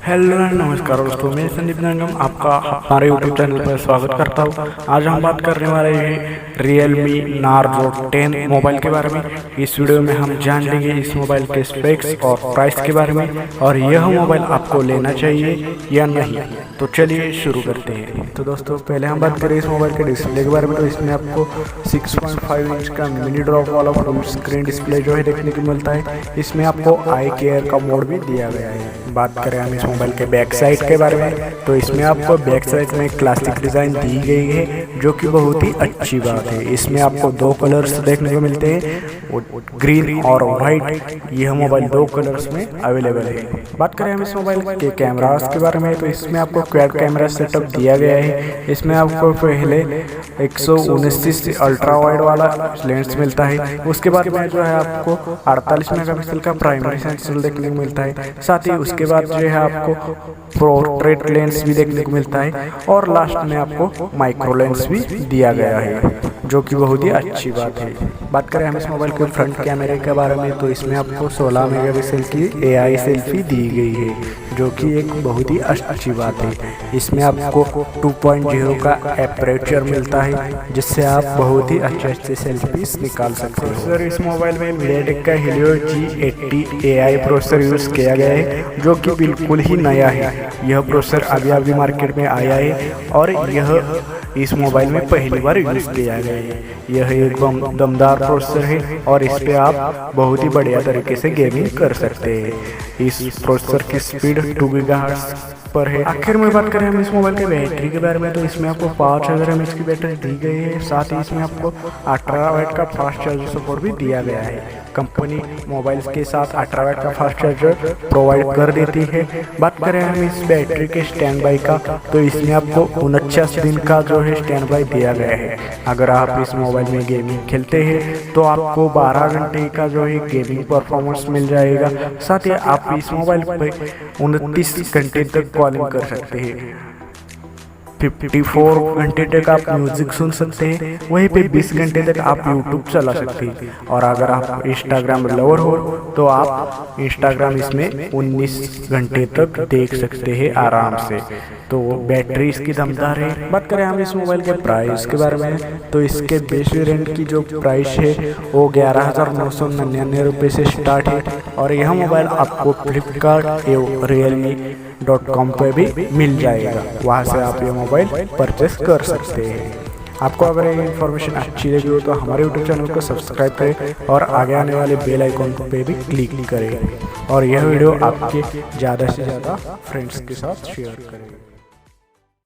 Hello नमस्कार दोस्तों, मैं संदीप जंगम आपका हमारे यूट्यूब चैनल पर स्वागत करता हूँ। आज हम बात करने वाले हैं Realme Narzo 10 मोबाइल के बारे में। इस वीडियो में हम जान लेंगे इस मोबाइल के स्पेक्स और प्राइस के बारे में, और यह मोबाइल आपको लेना चाहिए या नहीं। तो चलिए शुरू करते हैं। तो दोस्तों, पहले हम बात करें इस मोबाइल के डिस्प्ले के बारे में। तो इसमें आपको 6.5 इंच का मिनी ड्रॉप वाला फुल स्क्रीन डिस्प्ले जो है देखने को मिलता है। इसमें आपको आई केयर का मोड भी दिया गया है। बात करें हम इस मोबाइल के बैक साइड के बारे में, तो इसमें आपको बैक साइड में क्लासिक डिज़ाइन दी गई है, जो कि बहुत ही अच्छी बात है। इसमें आपको दो कलर्स देखने को मिलते हैं, ग्रीन और वाइट। यह मोबाइल दो कलर्स में अवेलेबल है। बात करें हम इस मोबाइल के कैमरास के बारे में, तो इसमें आपको क्वाड कैमरा सेटअप दिया गया है। इसमें आपको पहले 129 अल्ट्रा वाइड वाला लेंस मिलता है। उसके बाद में जो है आपको 48 मेगापिक्सल का प्राइमरी सेंसर देखने को मिलता है। साथ ही उसके बाद जो है आपको पोर्ट्रेट लेंस भी देखने को मिलता है, और लास्ट में आपको माइक्रो लेंस भी दिया गया है, जो कि बहुत ही अच्छी बात है। बात करें हम इस मोबाइल के फ्रंट कैमरे के बारे में, तो इसमें आपको 16 मेगापिक्सल की AI सेल्फी दी गई है, जो कि एक बहुत ही अच्छी बात है। इसमें आपको 2.0 का एपरेचर मिलता है, जिससे आप बहुत ही अच्छे सेल्फीज निकाल सकते हो। सर, इस मोबाइल में MediaTek का Helio G80 AI processor use किया गया है, जो कि बिल्कुल ही नया है। यह प्रोसेसर अभी मार्केट में आया है, और यह इस मोबाइल में पहली बार यूज़ किया गया है। यह एक दमदार प्रोसेसर है, और इस पे आप बहुत ही बढ़िया तरीके से गेमिंग कर सकते हैं। इस प्रोसेसर की स्पीड 2 गीगाहर्ट्ज़ पर है। आखिर में बात करें हम इस मोबाइल के बैटरी के बारे में, तो इसमें आपको 5000 mAh की बैटरी दी गई है। साथ ही इसमें आपको 18 वाट का फास्ट चार्जर सपोर्ट भी दिया गया है। कंपनी मोबाइल्स के साथ 18 वाट का फास्ट चार्जर प्रोवाइड कर देती है। बात करें हम इस बैटरी के स्टैंड बाई का, तो इसमें आपको 49 दिन का जो है स्टैंड बाई दिया गया है। अगर आप इस मोबाइल में गेमिंग खेलते हैं, तो आपको 12 घंटे का जो है गेमिंग परफॉर्मेंस मिल जाएगा। साथ ही आप इस मोबाइल पर 29 घंटे तक कॉलिंग कर सकते हैं। 54 घंटे तक आप म्यूजिक सुन सकते हैं। वहीं पे 20 घंटे तक आप यूट्यूब चला सकते हैं। और अगर आप इंस्टाग्राम लवर हो, तो आप इंस्टाग्राम इसमें 19 घंटे तक देख सकते हैं आराम से। तो बैटरी इसकी दमदार है। बात करें हम इस मोबाइल के प्राइस के बारे में, तो इसके बेस वेरिएंट की जो प्राइस है वो 11,999 रुपये से स्टार्ट है। और यह मोबाइल आपको फ्लिपकार्ट एवं realme.com पर भी मिल जाएगा। वहाँ से आप ये मोबाइल परचेस कर सकते हैं। आपको अगर ये इन्फॉर्मेशन अच्छी लगी हो, तो हमारे यूट्यूब चैनल को सब्सक्राइब करें, और आगे आने वाले बेल आइकॉन पे भी क्लिक करें, और यह वीडियो आपके ज़्यादा से ज़्यादा फ्रेंड्स के साथ शेयर करें।